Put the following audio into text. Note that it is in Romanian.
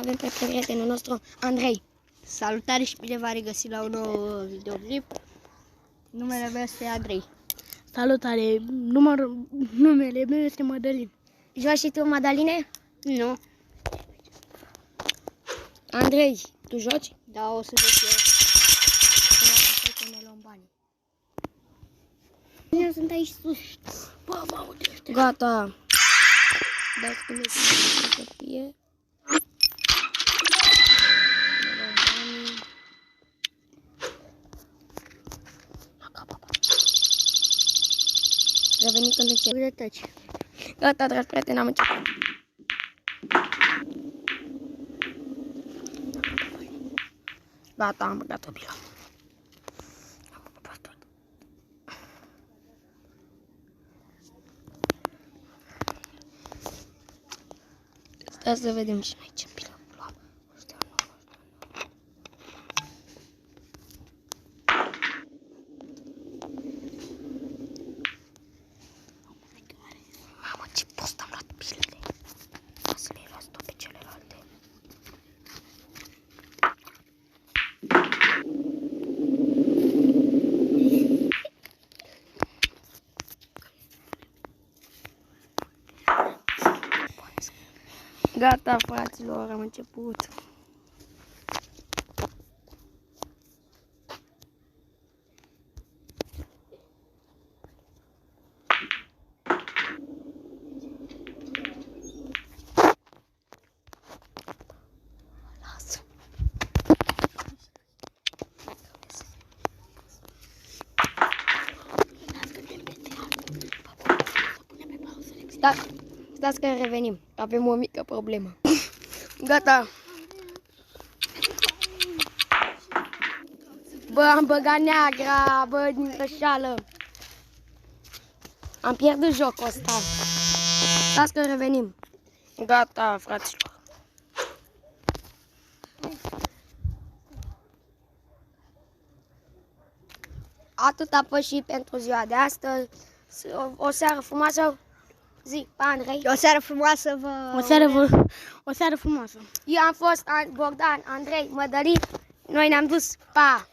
Avem pe prietenul nostru, Andrei. Salutare și bine v-am regăsit la un nou videoclip. Numele meu este Andrei. Salutare, numele meu este Madalin. Joci și tu, Madaline? Nu. Andrei, tu joci? Da, o să joc eu. Până ne luăm banii. Bine, sunt aici sus. Bă, mă uite. Gata. Dacă tu mergi să fie. Revenim când începe. Gata, dragi prieteni, am început. Gata, am băgat o bilă. Am ocupat tot. Stai să vedem și noi ce bilă luam. Mamă, ce prost am luat bilele. O să le las tot pe celelalte. Gata, fraților, am început. Lasă. Stați că revenim. Avem o mică problemă. Gata. Bă, am băgat neagra, bă, din rășeală. Am pierdut jocul ăsta. Stați că revenim. Gata, fraților. Atât a fost și pentru ziua de astăzi. O seară frumoasă. Zi, pa, Andrei. O seară frumoasă, o seară frumoasă. Eu am fost Bogdan, Andrei, Mădălin. Noi ne-am dus. Pa!